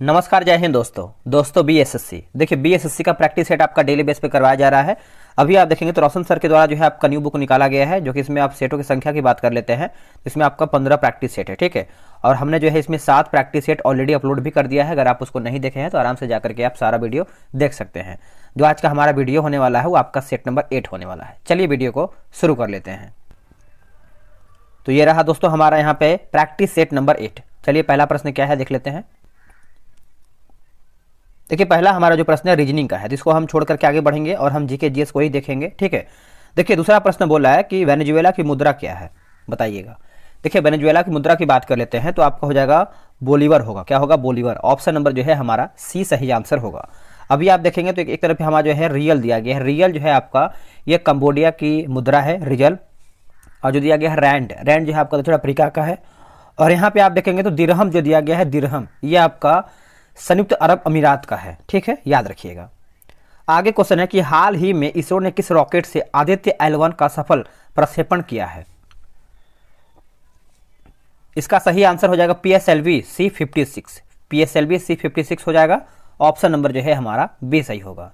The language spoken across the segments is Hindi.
नमस्कार, जय हिंद दोस्तों बीएसएससी। देखिए बीएसएससी का प्रैक्टिस सेट आपका डेली बेस पे करवाया जा रहा है। अभी आप देखेंगे तो रोशन सर के द्वारा जो है आपका न्यू बुक निकाला गया है, जो कि इसमें आप सेटों की संख्या की बात कर लेते हैं। इसमें आपका 15 प्रैक्टिस सेट है, ठीक है। और हमने जो है इसमें 7 प्रैक्टिस सेट ऑलरेडी अपलोड भी कर दिया है। अगर आप उसको नहीं देखे हैं तो आराम से जाकर के आप सारा वीडियो देख सकते हैं। जो आज का हमारा वीडियो होने वाला है वो आपका सेट नंबर 8 होने वाला है। चलिए वीडियो को शुरू कर लेते हैं। तो ये रहा दोस्तों हमारा यहाँ पे प्रैक्टिस सेट नंबर 8। चलिए पहला प्रश्न क्या है देख लेते हैं। देखिए पहला हमारा जो प्रश्न है रीजनिंग का है, जिसको हम छोड़ करके आगे बढ़ेंगे और हम जीके जीएस को ही देखेंगे, ठीक है। देखिए दूसरा प्रश्न बोला है कि वेनेजुएला की मुद्रा क्या है, बताइएगा। देखिए वेनेजुएला की मुद्रा की बात कर लेते हैं तो आपका हो जाएगा बोलीवर होगा। क्या होगा? बोलीवर। ऑप्शन नंबर जो है हमारा सी सही आंसर होगा। अभी आप देखेंगे तो एक तरफ हमारा जो है रियल दिया गया है। रियल जो है आपका ये कंबोडिया की मुद्रा है, रियल। और जो दिया गया है रैंड, रैंड जो है आपका दक्षिण अफ्रीका का है। और यहाँ पे आप देखेंगे तो दिरहम जो दिया गया है, दिरहम ये आपका संयुक्त अरब अमीरात का है, ठीक है, याद रखिएगा। आगे क्वेश्चन है कि हाल ही में इसरो ने किस रॉकेट से आदित्य L1 का सफल प्रक्षेपण किया है। इसका सही आंसर हो जाएगा PSLV C56। PSLV C56 हो जाएगा। ऑप्शन नंबर जो है हमारा बी सही होगा।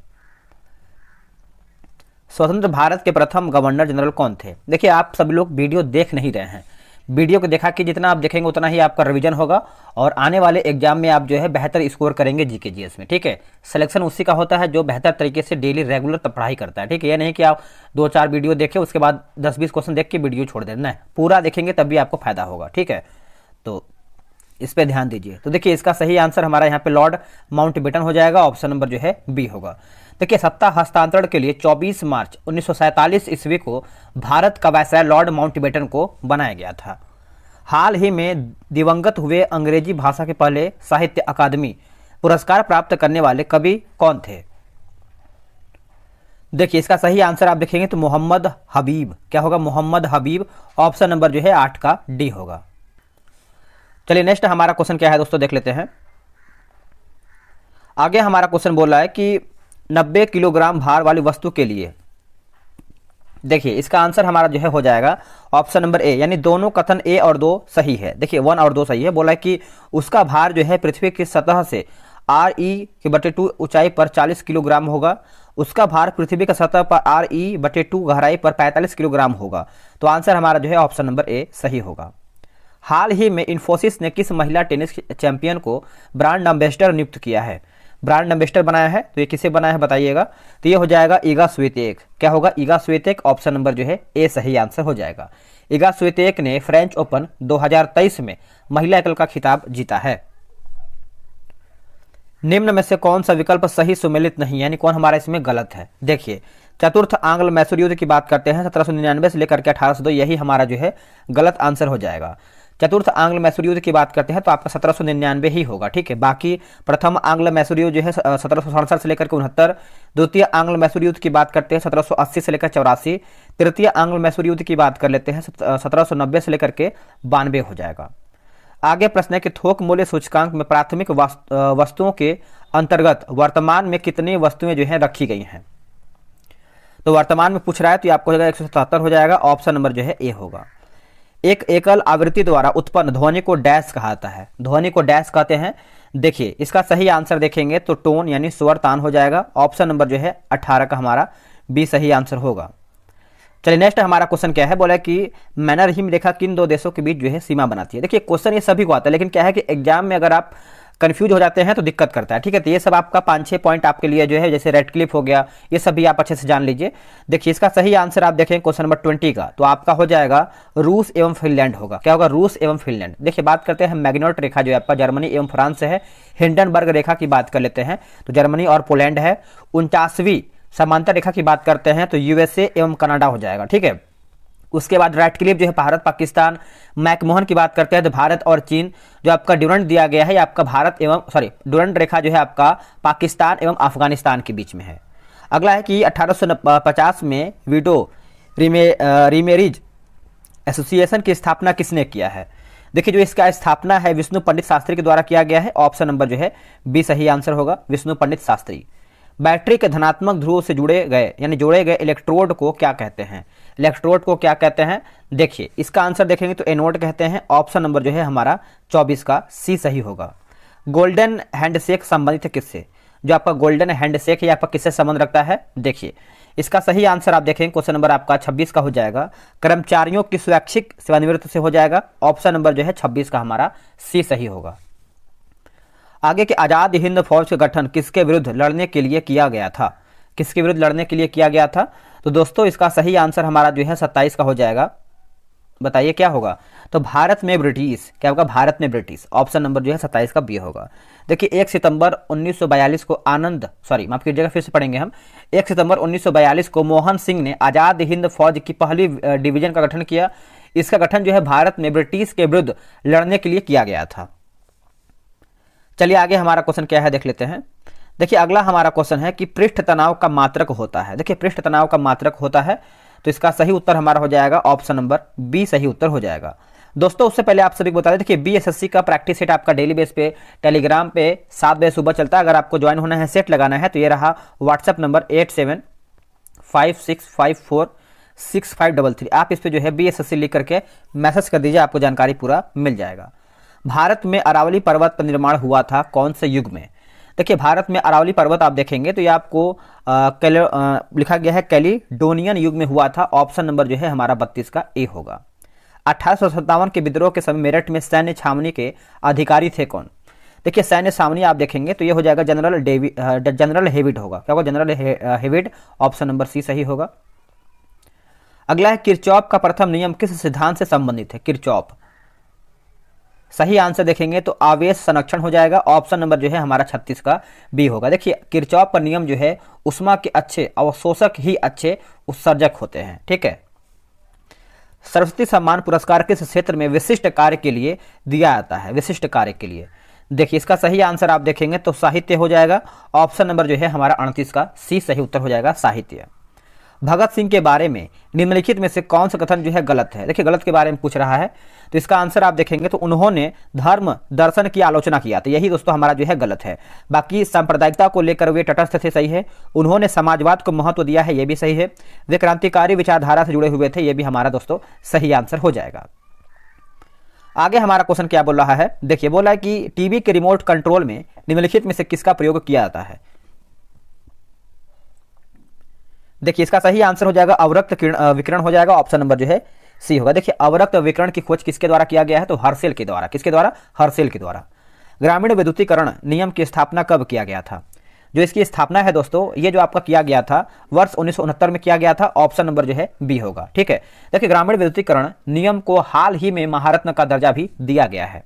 स्वतंत्र भारत के प्रथम गवर्नर जनरल कौन थे? देखिए आप सभी लोग वीडियो देख नहीं रहे हैं। वीडियो को देखा कि जितना आप देखेंगे उतना ही आपका रिवीजन होगा और आने वाले एग्जाम में आप जो है बेहतर स्कोर करेंगे जीके जीएस में, ठीक है। सिलेक्शन उसी का होता है जो बेहतर तरीके से डेली रेगुलर पढ़ाई करता है, ठीक है। ये नहीं कि आप 2-4 वीडियो देखें उसके बाद 10-20 क्वेश्चन देख के वीडियो छोड़ देना है। पूरा देखेंगे तब भी आपको फायदा होगा, ठीक है। तो इस पर ध्यान दीजिए। तो देखिए इसका सही आंसर हमारा यहाँ पे लॉर्ड माउंटबेटन हो जाएगा। ऑप्शन नंबर जो है बी होगा। देखिए सत्ता हस्तांतरण के लिए 24 मार्च 1947 ईस्वी को भारत का वायसराय लॉर्ड माउंटबेटन को बनाया गया था। हाल ही में दिवंगत हुए अंग्रेजी भाषा के पहले साहित्य अकादमी पुरस्कार प्राप्त करने वाले कवि कौन थे? देखिए इसका सही आंसर आप देखेंगे तो मोहम्मद हबीब। क्या होगा? मोहम्मद हबीब। ऑप्शन नंबर जो है 8 का डी होगा। चलिए नेक्स्ट हमारा क्वेश्चन क्या है दोस्तों देख लेते हैं। आगे हमारा क्वेश्चन बोल रहा है कि 90 किलोग्राम भार वाली वस्तु के लिए, देखिए इसका आंसर हमारा जो है हो जाएगा ऑप्शन नंबर ए, यानी दोनों कथन ए और 2 सही है। देखिए 1 और 2 सही है। बोला है कि उसका भार जो है पृथ्वी की सतह से RE/2 ऊंचाई पर 40 किलोग्राम होगा। उसका भार पृथ्वी की सतह पर RE/2 गहराई पर 45 किलोग्राम होगा। तो आंसर हमारा जो है ऑप्शन नंबर ए सही होगा। हाल ही में इन्फोसिस ने किस महिला टेनिस चैंपियन को ब्रांड एम्बेसडर नियुक्त किया है, ब्रांड एम्बेसडर बनाया है? तो ये किसे बनाया है बताइएगा। तो ये हो जाएगा ईगा स्वितेक। क्या होगा? ईगा स्वितेक। ऑप्शन नंबर जो है ए सही आंसर हो जाएगा। ईगा स्वितेक ने फ्रेंच ओपन 2023 में महिला एकल का खिताब जीता है। निम्न में से कौन सा विकल्प सही सुमेलित नहीं, यानी कौन हमारा इसमें गलत है? देखिए चतुर्थ आंग्ल मैसूर युद्ध की बात करते हैं 1799 से लेकर के 1802, यही हमारा जो है गलत आंसर हो जाएगा। चतुर्थ आंग्ल मैसूर युद्ध की बात करते हैं तो आपका 1799 ही होगा, ठीक है। बाकी प्रथम आंग्ल मैसूर युद्ध जो है 1767 से लेकर के 69, द्वितीय आंग्ल मैसूर युद्ध की बात करते हैं 1780 से लेकर 84, तृतीय आंग्ल मैसूर युद्ध की बात कर लेते हैं 1790 से लेकर के 92 हो जाएगा। आगे प्रश्न है कि थोक मूल्य सूचकांक में प्राथमिक वस्तुओं के अंतर्गत वर्तमान में कितनी वस्तुएं जो है रखी गई हैं? तो वर्तमान में पूछ रहा है तो आपको 177 हो जाएगा। ऑप्शन नंबर जो है ए होगा। एक एकल आवृत्ति द्वारा उत्पन्न ध्वनि को डैश कहता है, ध्वनि को डैश कहते हैं। देखिए इसका सही आंसर देखेंगे तो टोन यानी स्वर तान हो जाएगा। ऑप्शन नंबर जो है 18 का हमारा बी सही आंसर होगा। चलिए नेक्स्ट हमारा क्वेश्चन क्या है, बोला कि मैनरहिम रेखा किन 2 देशों के बीच जो है सीमा बनाती है। देखिए क्वेश्चन ये सभी को आता है, लेकिन क्या है कि एग्जाम में अगर आप कंफ्यूज हो जाते हैं तो दिक्कत करता है, ठीक है। तो ये सब आपका 5-6 पॉइंट आपके लिए जो है, जैसे रेड क्लिफ हो गया, ये सब भी आप अच्छे से जान लीजिए। देखिए इसका सही आंसर आप देखें क्वेश्चन नंबर 20 का, तो आपका हो जाएगा रूस एवं फिनलैंड होगा। क्या होगा? रूस एवं फिनलैंड। देखिए बात करते हैं मैग्नोट रेखा जो है आपका जर्मनी एवं फ्रांस से है। हिंडनबर्ग रेखा की बात कर लेते हैं तो जर्मनी और पोलैंड है। 49वीं समांतर रेखा की बात करते हैं तो USA एवं कनाडा हो जाएगा, ठीक है। उसके बाद रेड क्लिफ जो है भारत पाकिस्तान। मैकमोहन की बात करते हैं तो भारत और चीन। जो आपका ड्यूरेंट दिया गया है आपका भारत एवं ड्यूरेंट रेखा जो है आपका पाकिस्तान एवं अफगानिस्तान के बीच में है। अगला है कि 1850 में विडो रीमेरिज एसोसिएशन की स्थापना किसने किया है? देखिए जो इसका स्थापना है विष्णु पंडित शास्त्री के द्वारा किया गया है। ऑप्शन नंबर जो है बी सही आंसर होगा, विष्णु पंडित शास्त्री। बैटरी के धनात्मक ध्रुव से जुड़े गए यानी जोड़े गए इलेक्ट्रोड को क्या कहते हैं? इलेक्ट्रोड को क्या कहते हैं? देखिए इसका आंसर देखेंगे तो एनोड कहते हैं। ऑप्शन नंबर जो है हमारा 24 का सी सही होगा। गोल्डन हैंडशेक संबंधित है किससे? जो आपका गोल्डन हैंडशेक है आपका किससे संबंध रखता है? देखिए इसका सही आंसर आप देखें क्वेश्चन नंबर आपका 26 का हो जाएगा, कर्मचारियों की स्वैच्छिक सेवानिवृत्ति से हो जाएगा। ऑप्शन नंबर जो है 26 का हमारा सी सही होगा। आगे के आजाद हिंद फौज का गठन किसके विरुद्ध लड़ने के लिए किया गया था? किसके विरुद्ध लड़ने के लिए किया गया था? तो दोस्तों इसका सही आंसर हमारा जो है 27 का हो जाएगा। बताइए क्या होगा? तो भारत में ब्रिटिश, क्या होगा? भारत में ब्रिटिश। ऑप्शन नंबर जो है 27 का बी होगा। देखिए 1 सितंबर 1942 को माफ कीजिएगा फिर से पढ़ेंगे हम। 1 सितंबर 1942 को मोहन सिंह ने आजाद हिंद फौज की पहली डिवीजन का गठन किया। इसका गठन जो है भारत में ब्रिटिश के विरुद्ध लड़ने के लिए किया गया था। चलिए आगे हमारा क्वेश्चन क्या है देख लेते हैं। देखिए अगला हमारा क्वेश्चन है कि पृष्ठ तनाव का मात्रक होता है। देखिए पृष्ठ तनाव का मात्रक होता है, तो इसका सही उत्तर हमारा हो जाएगा ऑप्शन नंबर बी सही उत्तर हो जाएगा। दोस्तों उससे पहले आप सभी को बता दें, देखिए बीएसएससी का प्रैक्टिस सेट आपका डेली बेस पे टेलीग्राम पे 7 बजे सुबह चलता है। अगर आपको ज्वाइन होना है, सेट लगाना है, तो ये रहा व्हाट्सएप नंबर 8756546533। आप इस पे जो है बीएसएससी लिख करके मैसेज कर दीजिए, आपको जानकारी पूरा मिल जाएगा। भारत में अरावली पर्वत का निर्माण हुआ था कौन से युग में? देखिए भारत में अरावली पर्वत आप देखेंगे तो ये आपको लिखा गया है कैलिडोनियन युग में हुआ था। ऑप्शन नंबर जो है हमारा 32 का ए होगा। 1857 के विद्रोह के समय मेरठ में सैन्य छावनी के अधिकारी थे कौन? देखिए सैन्य छावनी आप देखेंगे तो ये हो जाएगा जनरल हेविड होगा। क्या होगा? जनरल हेविड। ऑप्शन नंबर सी सही होगा। अगला है किरचॉफ का प्रथम नियम किस सिद्धांत से संबंधित है? किरचॉफ सही आंसर देखेंगे तो आवेश संरक्षण हो जाएगा। ऑप्शन नंबर जो है हमारा 36 का बी होगा। देखिए किरचॉफ का नियम जो है उष्मा के अच्छे अवशोषक ही अच्छे उत्सर्जक होते हैं। ठीक है। सरस्वती सम्मान पुरस्कार किस क्षेत्र में विशिष्ट कार्य के लिए दिया जाता है? विशिष्ट कार्य के लिए। देखिए इसका सही आंसर आप देखेंगे तो साहित्य हो जाएगा। ऑप्शन नंबर जो है हमारा 38 का सी सही उत्तर हो जाएगा, साहित्य। भगत सिंह के बारे में निम्नलिखित में से कौन सा कथन जो है गलत है? देखिए गलत के बारे में पूछ रहा है, तो इसका आंसर आप देखेंगे तो उन्होंने धर्म दर्शन की आलोचना किया, तो यही दोस्तों हमारा जो है गलत है। बाकी सांप्रदायिकता को लेकर वे तटस्थ थे, सही है। उन्होंने समाजवाद को महत्व दिया है, ये भी सही है। वे क्रांतिकारी विचारधारा से जुड़े हुए थे, ये भी हमारा दोस्तों सही आंसर हो जाएगा। आगे हमारा क्वेश्चन क्या बोल रहा है? देखिए बोला है कि टीवी के रिमोट कंट्रोल में निम्नलिखित में से किसका प्रयोग किया जाता है? देखिए इसका सही आंसर हो जाएगा अवरक्त विकिरण हो जाएगा। ऑप्शन नंबर जो है सी होगा। देखिए अवरक्त विकिरण की खोज किसके द्वारा किया गया है? तो हर्सेल के द्वारा। किसके द्वारा? हर्सेल के द्वारा। ग्रामीण विद्युतीकरण नियम की स्थापना कब किया गया था? जो इसकी स्थापना है दोस्तों ये जो आपका किया गया था वर्ष 1969 में किया गया था। ऑप्शन नंबर जो है बी होगा। ठीक है। देखिए ग्रामीण विद्युतीकरण नियम को हाल ही में महारत्न का दर्जा भी दिया गया है।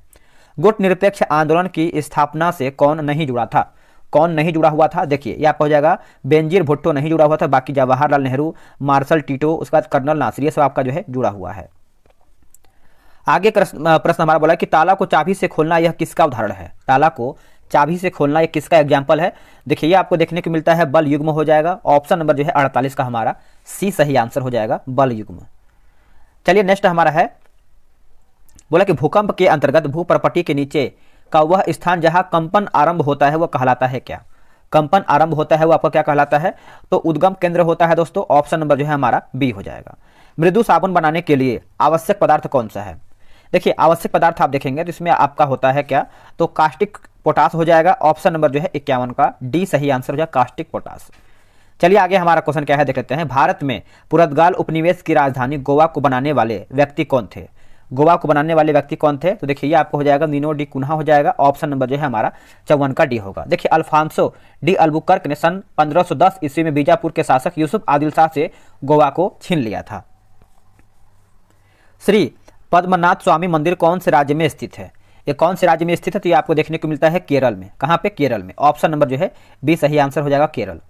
गुट निरपेक्ष आंदोलन की स्थापना से कौन नहीं जुड़ा था? कौन नहीं जुड़ा हुआ था? देखिए ये आपका हो जाएगा बेनजीर भुट्टो नहीं जुड़ा हुआ था, बाकी जवाहरलाल नेहरू, मार्शल टीटो, उसके बाद कर्नल नासिर, ये सब आपका जो है जुड़ा हुआ है। आगे प्रश्न हमारा बोला कि ताला को चाबी से खोलना यह किसका उदाहरण है? ताला को चाबी से खोलना यह किसका एग्जाम्पल है? देखिए ये आपको देखने को मिलता है बल युग्म हो जाएगा। ऑप्शन नंबर जो है 48 का हमारा सी सही आंसर हो जाएगा, बल युग्म। चलिए नेक्स्ट हमारा है, बोला कि भूकंप के अंतर्गत भूपर्पटी के नीचे का वह स्थान जहां कंपन आरंभ होता है वो कहलाता है क्या? कंपन आरंभ होता है वो आपका क्या कहलाता है? तो उद्गम केंद्र होता है दोस्तों। ऑप्शन नंबर जो है हमारा बी हो जाएगा। मृदु साबुन बनाने के लिए आवश्यक पदार्थ कौन सा है? देखिए आवश्यक पदार्थ आप देखेंगे तो इसमें आपका होता है क्या? तो कास्टिक पोटास हो जाएगा। ऑप्शन नंबर जो है 51 का डी सही आंसर हो जाएगा, कास्टिक पोटास। चलिए आगे हमारा क्वेश्चन क्या है देख लेते हैं। भारत में पुर्तगाल उपनिवेश की राजधानी गोवा को बनाने वाले व्यक्ति कौन थे? गोवा को बनाने वाले व्यक्ति कौन थे? तो देखिए ये आपको हो जाएगा नीनो डी कुन्हा हो जाएगा। ऑप्शन नंबर जो है हमारा 54 का डी होगा। देखिए अल्फांसो डी अल्बुकर्क ने सन 1510 ईस्वी में बीजापुर के शासक यूसुफ आदिल शाह से गोवा को छीन लिया था। श्री पद्मनाथ स्वामी मंदिर कौन से राज्य में स्थित है? ये कौन से राज्य में स्थित है? तो ये आपको देखने को मिलता है केरल में। कहाँ पे? केरल में। ऑप्शन नंबर जो है बी सही आंसर हो जाएगा, केरल।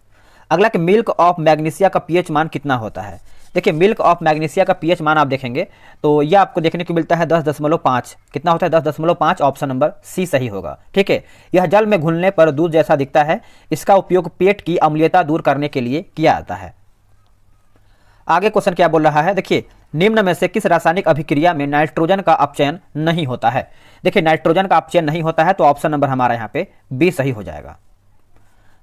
अगला कि मिल्क ऑफ मैग्नीशिया का पीएच मान कितना होता है? देखिए मिल्क ऑफ मैग्नीशिया का पीएच मान आप देखेंगे तो यह आपको देखने को मिलता है 10.5। कितना होता है? 10.5। ऑप्शन नंबर सी सही होगा। ठीक है। यह जल में घुलने पर दूध जैसा दिखता है। इसका उपयोग पेट की अम्लीयता दूर करने के लिए किया जाता है। आगे क्वेश्चन क्या बोल रहा है? देखिए निम्न में से किस रासायनिक अभिक्रिया में नाइट्रोजन का अपचयन नहीं होता है? देखिए नाइट्रोजन का अपचयन नहीं होता है, तो ऑप्शन नंबर हमारा यहाँ पे बी सही हो जाएगा।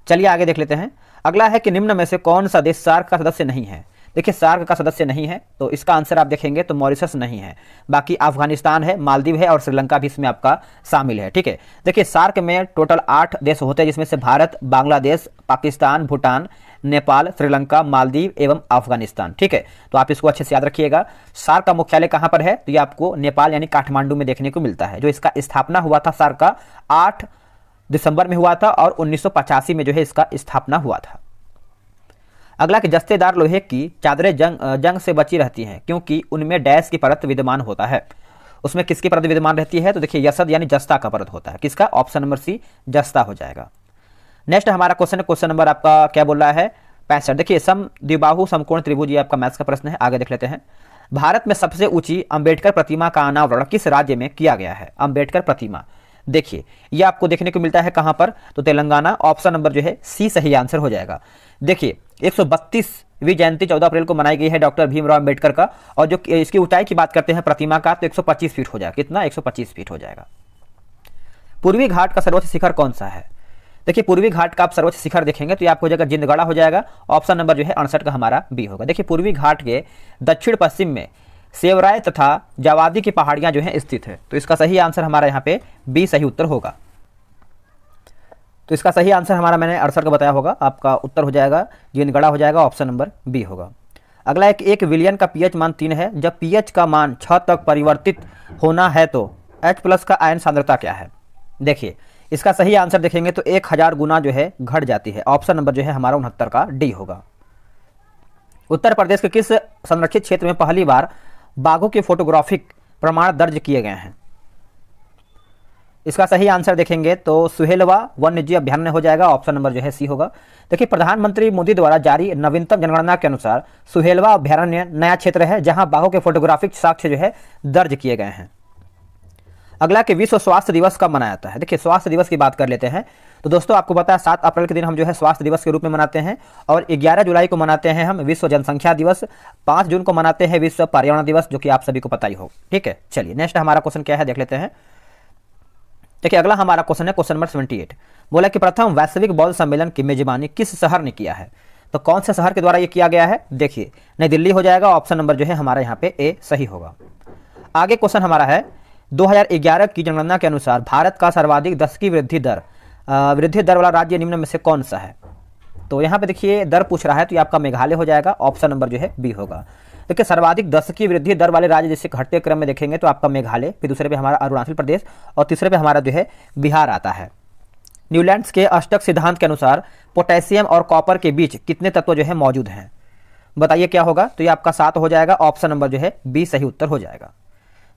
चलिए आगे देख लेते हैं। अगला है कि निम्न में से कौन सा देश सार्क का सदस्य नहीं है? देखिए सार्क का सदस्य नहीं है, तो इसका आंसर आप देखेंगे तो मॉरिशस नहीं है, बाकी अफगानिस्तान है, मालदीव है और श्रीलंका भी इसमें आपका शामिल है। ठीक है, देखिए सार्क में टोटल 8 देश होते हैं, जिसमें से भारत, बांग्लादेश, पाकिस्तान, भूटान, नेपाल, श्रीलंका, मालदीव एवं अफगानिस्तान। ठीक है, तो आप इसको अच्छे से याद रखिएगा। सार्क का मुख्यालय कहाँ पर है, तो ये आपको नेपाल यानी काठमांडू में देखने को मिलता है। जो इसका स्थापना हुआ था सार्क का 8 दिसंबर में हुआ था और 1985 में जो है इसका स्थापना हुआ था। अगला कि जस्तेदार लोहे की चादरें जंग से बची रहती हैं क्योंकि उनमें डैश की परत विद्यमान होता है। उसमें किसकी परत विद्यमान रहती है, तो देखिए यसद यानी जस्ता का परत होता है। किसका, ऑप्शन नंबर सी जस्ता हो जाएगा। नेक्स्ट हमारा क्वेश्चन है, क्वेश्चन नंबर आपका क्या बोल रहा है 65। देखिए सम द्विबाहु समकोण त्रिभुज, ये आपका मैथ्स का प्रश्न है, आगे देख लेते हैं। भारत में सबसे ऊंची अंबेडकर प्रतिमा का अनावरण किस राज्य में किया गया है। अंबेडकर प्रतिमा, देखिए ये आपको देखने को मिलता है कहां पर, तो तेलंगाना। ऑप्शन नंबर जो है सी सही आंसर हो जाएगा। देखिए 132वीं जयंती 14 अप्रैल को मनाई गई है डॉक्टर भीमराव अंबेडकर का, और जो इसकी ऊंचाई की बात करते हैं प्रतिमा का, तो 125 फीट हो जाएगा। कितना, 125 फीट हो जाएगा। पूर्वी घाट का सर्वोच्च शिखर कौन सा है। देखिए पूर्वी घाट का आप सर्वोच्च शिखर देखेंगे तो ये आपको हो जाएगा जिंदगढ़ा हो जाएगा। ऑप्शन नंबर जो है 68 का हमारा बी होगा। देखिए पूर्वी घाट के दक्षिण पश्चिम में सेवराय तथा जावादी की पहाड़ियां जो है स्थित है, तो इसका सही आंसर हमारा यहाँ पे बी सही उत्तर होगा। तो इसका सही आंसर हमारा मैंने 68 का बताया होगा, आपका उत्तर हो जाएगा जिंदगढ़ा हो जाएगा। ऑप्शन नंबर बी होगा। अगला एक विलियन का पीएच मान 3 है, जब पीएच का मान 6 तक परिवर्तित होना है तो H+ का आयन सांद्रता क्या है। देखिए इसका सही आंसर देखेंगे तो 1000 गुना जो है घट जाती है। ऑप्शन नंबर जो है हमारा 69 का डी होगा। उत्तर प्रदेश के किस संरक्षित क्षेत्र में पहली बार बाघों के फोटोग्राफिक प्रमाण दर्ज किए गए हैं। इसका सही आंसर देखेंगे तो सुहेलवा वन्यजीव अभ्यारण्य हो जाएगा। ऑप्शन नंबर जो है सी होगा। देखिए प्रधानमंत्री मोदी द्वारा जारी नवीनतम जनगणना के अनुसार सुहेलवा अभ्यारण्य नया क्षेत्र है जहां बाघों के फोटोग्राफिक साक्ष्य जो है दर्ज किए गए हैं। अगला कि विश्व स्वास्थ्य दिवस कब मनाया जाता है। देखिए स्वास्थ्य दिवस की बात कर लेते हैं तो दोस्तों आपको पता है 7 अप्रैल के दिन हम जो है स्वास्थ्य दिवस के रूप में मनाते हैं, और 11 जुलाई को मनाते हैं हम विश्व जनसंख्या दिवस, 5 जून को मनाते हैं विश्व पर्यावरण दिवस, जो कि आप सभी को पता ही हो। ठीक है, चलिए नेक्स्ट हमारा क्वेश्चन क्या है देख लेते हैं। देखिए अगला हमारा क्वेश्चन है क्वेश्चन नंबर 78। बोला कि प्रथम वैश्विक बौद्ध सम्मेलन की मेजबानी किस शहर ने किया है, तो कौन से शहर के द्वारा ये किया गया है। देखिए नई दिल्ली हो जाएगा। ऑप्शन नंबर जो है हमारा यहाँ पे ए सही होगा। आगे क्वेश्चन हमारा है 2011 की जनगणना के अनुसार भारत का सर्वाधिक 10 की वृद्धि दर वाला राज्य निम्न में से कौन सा है। तो यहाँ पे देखिए दर पूछ रहा है तो ये आपका मेघालय हो जाएगा। ऑप्शन नंबर जो है बी होगा। देखिए सर्वाधिक 10 की वृद्धि दर वाले राज्य जैसे घटते क्रम में देखेंगे तो आपका मेघालय, फिर दूसरे पे हमारा अरुणाचल प्रदेश और तीसरे पे हमारा जो है बिहार आता है। न्यूलैंड्स के अष्टक सिद्धांत के अनुसार पोटेशियम और कॉपर के बीच कितने तत्व जो है मौजूद हैं, बताइए क्या होगा। तो ये आपका 7 हो जाएगा। ऑप्शन नंबर जो है बी सही उत्तर हो जाएगा।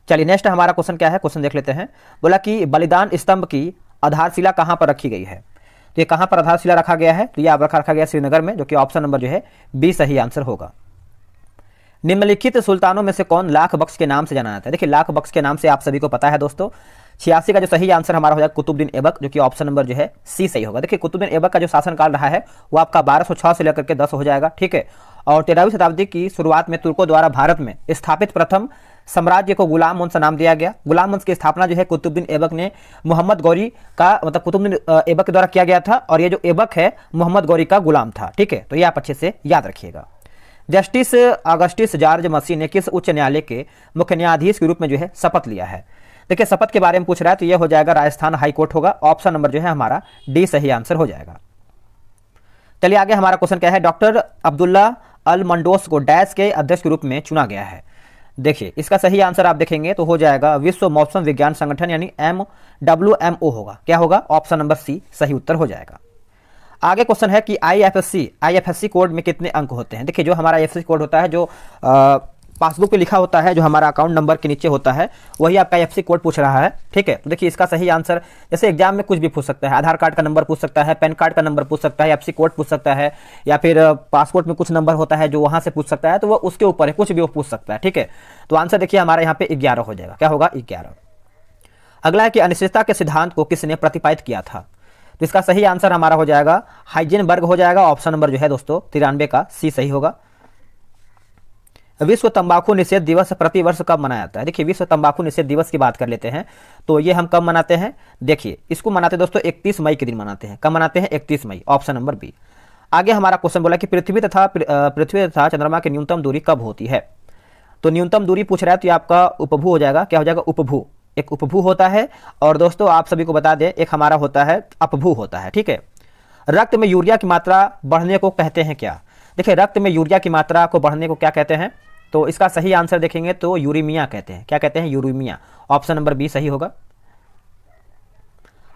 चलिए नेक्स्ट हमारा क्वेश्चन क्या है, क्वेश्चन देख लेते हैं। बोला कि बलिदान स्तंभ की आधारशिला कहां पर रखी गई है, तो ये कहां पर आधारशिला रखा गया है, तो ये रखा गया श्रीनगर में, जो कि ऑप्शन नंबर जो है बी सही आंसर होगा। निम्नलिखित सुल्तानों में से कौन लाख बख्श के नाम से जाना जाता है। देखिए लाख बख्श के नाम से आप सभी को पता है दोस्तों। 86 का जो सही आंसर हमारा हो जाएगा कुतुबुद्दीन ऐबक, जो कि ऑप्शन नंबर जो है सी सही होगा। देखिए कुतुबुद्दीन ऐबक का जो शासनकाल रहा है वो आपका 1206 से लेकर के 10 हो जाएगा। ठीक है, और 13वीं शताब्दी की शुरुआत में तुर्कों द्वारा भारत में स्थापित प्रथम साम्राज्य को गुलाम वंश नाम दिया गया। गुलाम वंश की स्थापना जो है कुतुबुद्दीन ऐबक ने मोहम्मद गौरी का मतलब कुतुबुद्दीन ऐबक के द्वारा किया गया था, और ये जो ऐबक है मोहम्मद गौरी का गुलाम था। ठीक है, तो ये आप अच्छे से याद रखिएगा। जस्टिस अगस्टिस जॉर्ज मसी ने किस उच्च न्यायालय के मुख्य न्यायाधीश के रूप में जो है शपथ लिया है। देखिए शपथ के बारे में पूछ रहा है तो ये हो जाएगा राजस्थान हाई कोर्ट होगा। ऑप्शन नंबर जो है हमारा डी सही आंसर हो जाएगा। चलिए आगे हमारा क्वेश्चन क्या है। डॉक्टर अब्दुल्ला अल मंडोस को डैश के अध्यक्ष के रूप में चुना गया है। देखिए इसका सही आंसर आप देखेंगे तो हो जाएगा विश्व मौसम विज्ञान संगठन यानी WMO होगा। क्या होगा, ऑप्शन नंबर सी सही उत्तर हो जाएगा। आगे क्वेश्चन है कि IFSC कोड में कितने अंक होते हैं। देखिए जो हमारा IFSC कोड होता है जो पासबुक पे लिखा होता है, जो हमारा अकाउंट नंबर के नीचे होता है, वही आपका IFSC कोड पूछ रहा है। ठीक है, तो देखिए इसका सही आंसर जैसे एग्जाम में कुछ भी पूछ सकता है, आधार कार्ड का नंबर पूछ सकता है, पैन कार्ड का नंबर पूछ सकता है, IFSC कोड पूछ सकता है, या फिर पासपोर्ट में कुछ नंबर होता है जो वहां से पूछ सकता है, तो वो उसके ऊपर है, कुछ भी वो पूछ सकता है। ठीक है, तो आंसर देखिए हमारा यहाँ पे 11 हो जाएगा। क्या होगा, 11। अगला है कि अनिश्चितता के सिद्धांत को किसने प्रतिपादित किया था। तो इसका सही आंसर हमारा हो जाएगा हाइजेनबर्ग हो जाएगा। ऑप्शन नंबर जो है दोस्तों 93 का सी सही होगा। विश्व तंबाकू निषेध दिवस प्रतिवर्ष कब मनाया जाता है। देखिए विश्व तंबाकू निषेध दिवस की बात कर लेते हैं तो ये हम कब मनाते हैं। देखिए इसको मनाते हैं दोस्तों 31 मई के दिन मनाते हैं। कब मनाते हैं, 31 मई। Option number B. आगे हमारा क्वेश्चन बोला कि पृथ्वी तथा चंद्रमा की न्यूनतम दूरी कब होती है। तो न्यूनतम दूरी पूछ रहा है तो ये आपका उपभू हो जाएगा। क्या हो जाएगा? उपभू। एक उपभू होता है और दोस्तों आप सभी को बता दें एक हमारा होता है अपभू होता है। ठीक है। रक्त में यूरिया की मात्रा बढ़ने को कहते हैं क्या? देखिए रक्त में यूरिया की मात्रा को बढ़ने को क्या कहते हैं? तो इसका सही आंसर देखेंगे तो यूरीमिया कहते हैं। क्या कहते हैं? यूरीमिया। ऑप्शन नंबर बी सही होगा।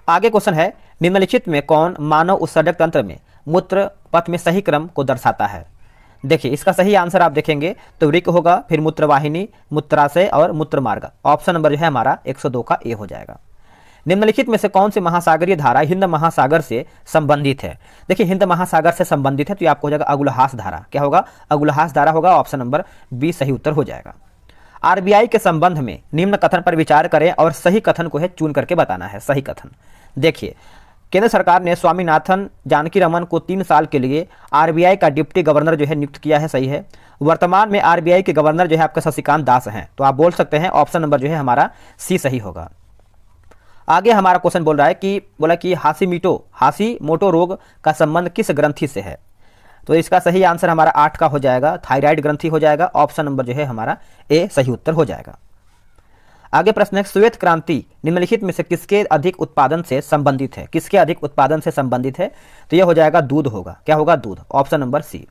आगे क्वेश्चन है निम्नलिखित में कौन मानव उत्सर्जक तंत्र में मूत्र पथ में सही क्रम को दर्शाता है? देखिए इसका सही आंसर आप देखेंगे तो वृक्क होगा, फिर मूत्रवाहिनी, मूत्राशय और मूत्रमार्ग। ऑप्शन नंबर जो है हमारा 102 का ए हो जाएगा। निम्नलिखित में से कौन सी महासागरीय धारा हिंद महासागर से संबंधित है? देखिए हिंद महासागर से संबंधित है तो ये आपको हो जाएगा अगुलहास धारा। क्या होगा? अगुलहास धारा होगा। ऑप्शन नंबर बी सही उत्तर हो जाएगा। आरबीआई के संबंध में निम्न कथन पर विचार करें और सही कथन को है चुन करके बताना है। सही कथन देखिए, केंद्र सरकार ने स्वामीनाथन जानकी रमन को 3 साल के लिए आरबीआई का डिप्टी गवर्नर जो है नियुक्त किया है। सही है। वर्तमान में आरबीआई के गवर्नर जो है आपका शशिकांत दास हैं। तो आप बोल सकते हैं ऑप्शन नंबर जो है हमारा सी सही होगा। आगे हमारा क्वेश्चन बोल रहा है कि बोला कि हाशीमोटो रोग का संबंध किस ग्रंथि से है? तो इसका सही आंसर हमारा 8 का हो जाएगा, थायराइड ग्रंथि हो जाएगा। ऑप्शन नंबर जो है हमारा ए सही उत्तर हो जाएगा। आगे प्रश्न है श्वेत क्रांति निम्नलिखित में से किसके अधिक उत्पादन से संबंधित है? किसके अधिक उत्पादन से संबंधित है? तो यह हो जाएगा दूध होगा। क्या होगा? दूध। Option number C.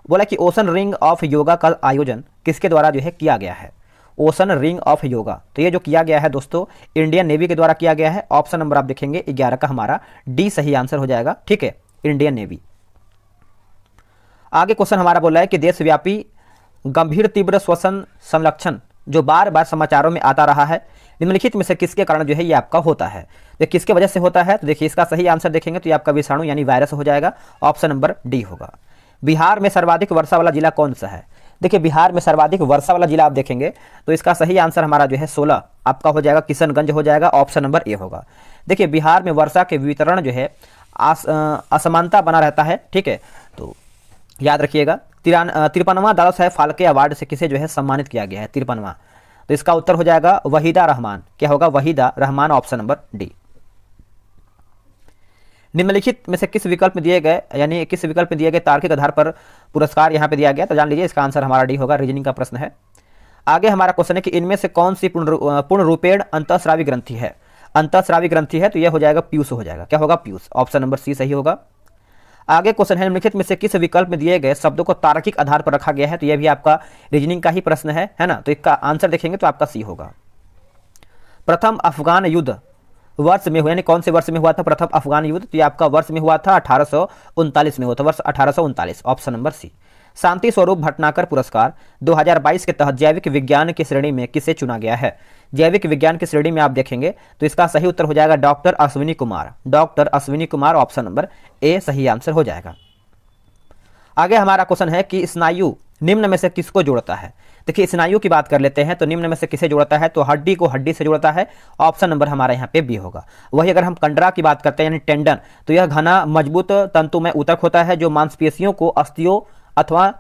बोला कि ओशन रिंग ऑफ योगा का आयोजन किसके द्वारा जो है किया गया है? ओशन रिंग ऑफ योगा तो ये जो किया गया है दोस्तों इंडियन नेवी के द्वारा किया गया है। ऑप्शन नंबर आप देखेंगे 11 का हमारा डी सही आंसर हो जाएगा। ठीक है, इंडियन नेवी। आगे क्वेश्चन हमारा बोल रहा है कि देशव्यापी गंभीर तीव्र श्वसन संलक्षण जो बार बार समाचारों में आता रहा है निम्नलिखित में से किसके कारण जो है ये आपका होता है? तो किसके वजह से होता है? तो देखिए इसका सही आंसर देखेंगे तो ये आपका विषाणु यानी वायरस हो जाएगा। ऑप्शन नंबर डी होगा। बिहार में सर्वाधिक वर्षा वाला जिला कौन सा है? देखिए बिहार में सर्वाधिक वर्षा वाला जिला आप देखेंगे तो इसका सही आंसर हमारा जो है 16 आपका हो जाएगा, किशनगंज हो जाएगा। ऑप्शन नंबर ए होगा। देखिए बिहार में वर्षा के वितरण जो है असमानता बना रहता है। ठीक है, तो याद रखिएगा। 53वां दादा साहेब फाल्के अवार्ड से किसे जो है सम्मानित किया गया है? 53वां। तो इसका उत्तर हो जाएगा वहीदा रहमान। क्या होगा? Waheeda Rehman. Option number D. निम्नलिखित में से किस विकल्प में दिए गए तार्किक आधार पर पुरस्कार यहाँ पे दिया गया? तो जान लीजिए इसका आंसर हमारा डी होगा। रीजनिंग का प्रश्न है। आगे हमारा क्वेश्चन है कि इनमें से कौन सी पूर्ण रूपेण अंतःस्रावी ग्रंथि है? अंतःस्रावी ग्रंथि है तो यह हो जाएगा पीयूष हो जाएगा। क्या होगा? पीयूष। ऑप्शन नंबर सी सही होगा। आगे क्वेश्चन है निम्नलिखित में से किस विकल्प में दिए गए शब्दों को तार्किक आधार पर रखा गया है? तो यह भी आपका रीजनिंग का ही प्रश्न है ना। तो इसका आंसर देखेंगे तो आपका सी होगा। प्रथम अफगान युद्ध वर्ष में हुआ, यानी कौन से वर्ष में हुआ था प्रथम अफगान युद्ध? तो ये आपका वर्ष में हुआ था 1839 में हुआ था, वर्ष 1839। ऑप्शन नंबर सी। शांति स्वरूप भटनागर पुरस्कार 2022 के तहत जैविक विज्ञान की श्रेणी में किसे चुना गया है? जैविक विज्ञान की श्रेणी में आप देखेंगे तो इसका सही उत्तर हो जाएगा doctor Ashwini Kumar. Doctor Ashwini Kumar. Option number A सही आंसर हो जाएगा। आगे हमारा क्वेश्चन है कि स्नायु निम्न में से किसको जोड़ता है? देखिए स्नायु की बात कर लेते हैं तो निम्न में से किसे जोड़ता है? तो हड्डी को हड्डी से जोड़ता है। ऑप्शन नंबर हमारा यहाँ पे बी होगा। वही अगर हम कंडरा की बात करते हैं यानी टेंडन तो यह घना मजबूत तंतुमय ऊतक होता है जो मांसपेशियों को अस्थियों अथवा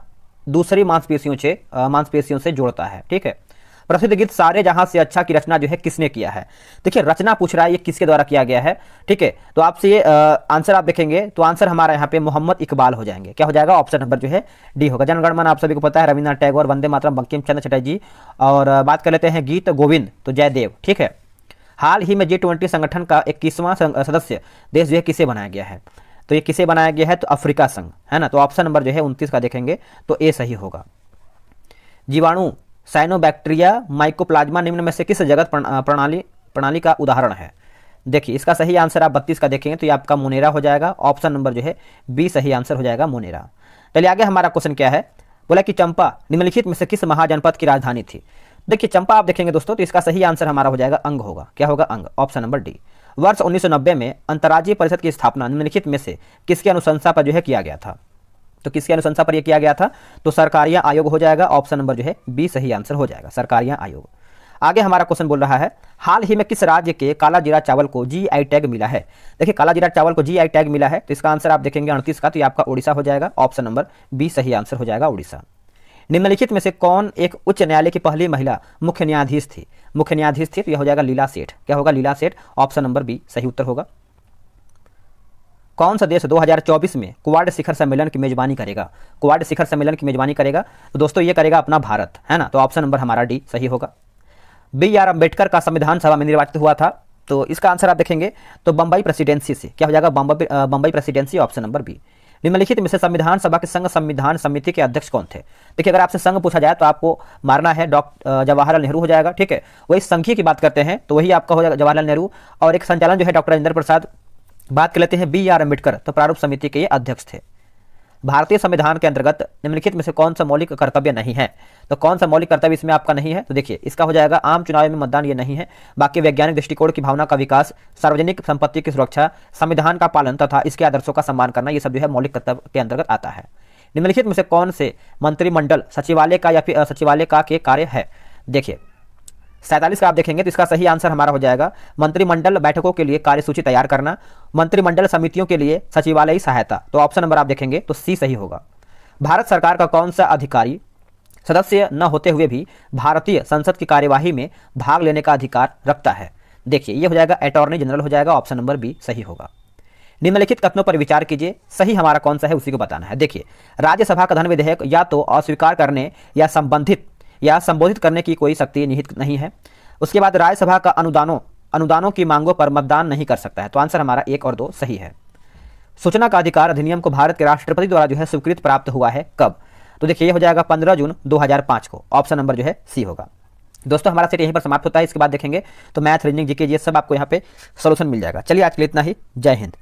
दूसरी मांसपेशियों से जोड़ता है। ठीक है। प्रसिद्ध गीत सारे जहां से अच्छा की रचना जो है किसने किया है? देखिए रचना पूछ रहा है ये किसके द्वारा किया गया है। ठीक है, तो आपसे ये आंसर आप देखेंगे तो आंसर हमारा यहाँ पे मोहम्मद इकबाल हो जाएंगे। क्या हो जाएगा? ऑप्शन नंबर जो है डी होगा। जनगणमन आप सभी को पता है रविन्द्रनाथ टैगोर, वंदे मातरम बंकिम चंद्र चटर्जी। और बात कर लेते हैं गीत गोविंद तो जयदेव। ठीक है। हाल ही में G20 संगठन का 21वां सदस्य देश जो है किसे बनाया गया है? तो ये किसे बनाया गया है? तो अफ्रीका संघ है ना। तो ऑप्शन नंबर जो है 29 का देखेंगे तो ए सही होगा। जीवाणु साइनोबैक्टीरिया माइकोप्लाज्मा निम्न में से किस जगत प्रणाली का उदाहरण है? देखिए इसका सही आंसर आप 32 का देखेंगे तो ये आपका मोनेरा हो जाएगा। ऑप्शन नंबर जो है बी सही आंसर हो जाएगा मोनेरा। चलिए आगे हमारा क्वेश्चन क्या है? बोला कि चंपा निम्नलिखित में से किस महाजनपद की राजधानी थी? देखिए चंपा आप देखेंगे दोस्तों तो इसका सही आंसर हमारा हो जाएगा अंग होगा। क्या होगा? अंग। Option number D. वर्ष 1990 में अंतर्राज्यीय परिषद की स्थापना निम्नलिखित में से किसकी अनुशंसा पर जो है किया गया था? तो किसकी अनुशंसा पर यह किया गया था? तो सरकारिया आयोग हो जाएगा। ऑप्शन नंबर जो है बी सही आंसर हो जाएगा, सरकारिया आयोग। आगे हमारा क्वेश्चन बोल रहा है हाल ही में किस राज्य के काला जीरा चावल को GI टैग मिला है? देखिए काला जीरा चावल को GI टैग मिला है तो इसका आंसर आप देखेंगे 38 का तो ये आपका उड़ीसा हो जाएगा। ऑप्शन नंबर बी सही आंसर हो जाएगा उड़ीसा। निम्नलिखित में से कौन एक उच्च न्यायालय की पहली महिला मुख्य न्यायाधीश थी? मुख्य न्यायाधीश थी तो यह हो जाएगा लीला सेठ। क्या होगा? लीला सेठ। ऑप्शन नंबर बी सही उत्तर होगा। कौन सा देश 2024 में क्वाड शिखर सम्मेलन की मेजबानी करेगा? क्वाड शिखर सम्मेलन की मेजबानी करेगा तो दोस्तों ये करेगा अपना भारत, है ना। तो ऑप्शन नंबर हमारा डी सही होगा। बी आर अम्बेडकर का संविधान सभा में निर्वाचित हुआ था, तो इसका आंसर आप देखेंगे तो बम्बई प्रेसिडेंसी से। क्या हो जाएगा? Bombay presidency, option number B. निम्नलिखित में से संविधान सभा के संघ संविधान समिति के अध्यक्ष कौन थे? देखिए, अगर आपसे संघ पूछा जाए तो आपको मारना है डॉक्टर जवाहरलाल नेहरू हो जाएगा, ठीक है। वही संघीय की बात करते हैं तो वही आपका हो जाएगा जवाहरलाल नेहरू, और एक संचालन जो है डॉक्टर राजेंद्र प्रसाद। बात कर लेते हैं बी आर अम्बेडकर, तो प्रारूप समिति के ये अध्यक्ष थे। भारतीय संविधान के अंतर्गत निम्नलिखित में से कौन सा मौलिक कर्तव्य नहीं है? तो कौन सा मौलिक कर्तव्य इसमें आपका नहीं है? तो देखिए, इसका हो जाएगा आम चुनाव में मतदान, ये नहीं है। बाकी वैज्ञानिक दृष्टिकोण की भावना का विकास, सार्वजनिक संपत्ति की सुरक्षा, संविधान का पालन तथा इसके आदर्शों का सम्मान करना, ये सब जो है मौलिक कर्तव्य के अंतर्गत आता है। निम्नलिखित में से कौन से मंत्रिमंडल सचिवालय का या फिर सचिवालय का के कार्य है? देखिए, 47 का आप देखेंगे तो इसका सही आंसर हमारा हो जाएगा मंत्रिमंडल बैठकों के लिए कार्यसूची तैयार करना, मंत्रिमंडल समितियों के लिए सचिवालयी सहायता। तो ऑप्शन नंबर आप देखेंगे तो सी सही होगा। भारत सरकार का कौन सा अधिकारी सदस्य न होते हुए भी भारतीय संसद की कार्यवाही में भाग लेने का अधिकार रखता है? देखिए, ये हो जाएगा अटॉर्नी जनरल हो जाएगा, ऑप्शन नंबर बी सही होगा। निम्नलिखित कथनों पर विचार कीजिए, सही हमारा कौन सा है उसी को बताना है। देखिए, राज्यसभा का धन विधेयक या तो अस्वीकार करने या संबोधित करने की कोई शक्ति निहित नहीं है। उसके बाद राज्यसभा का अनुदानों की मांगों पर मतदान नहीं कर सकता है। तो आंसर हमारा 1 और 2 सही है। सूचना का अधिकार अधिनियम को भारत के राष्ट्रपति द्वारा जो है स्वीकृत प्राप्त हुआ है कब? तो देखिए, ये हो जाएगा 15 जून 2005 को, ऑप्शन नंबर जो है सी होगा। दोस्तों, हमारा सेट यहीं पर समाप्त होता है। इसके बाद देखेंगे तो मैथ, रीजनिंग, जीके, ये सब आपको यहाँ पे सोल्यूशन मिल जाएगा। चलिए, आज के लिए इतना ही। जय हिंद।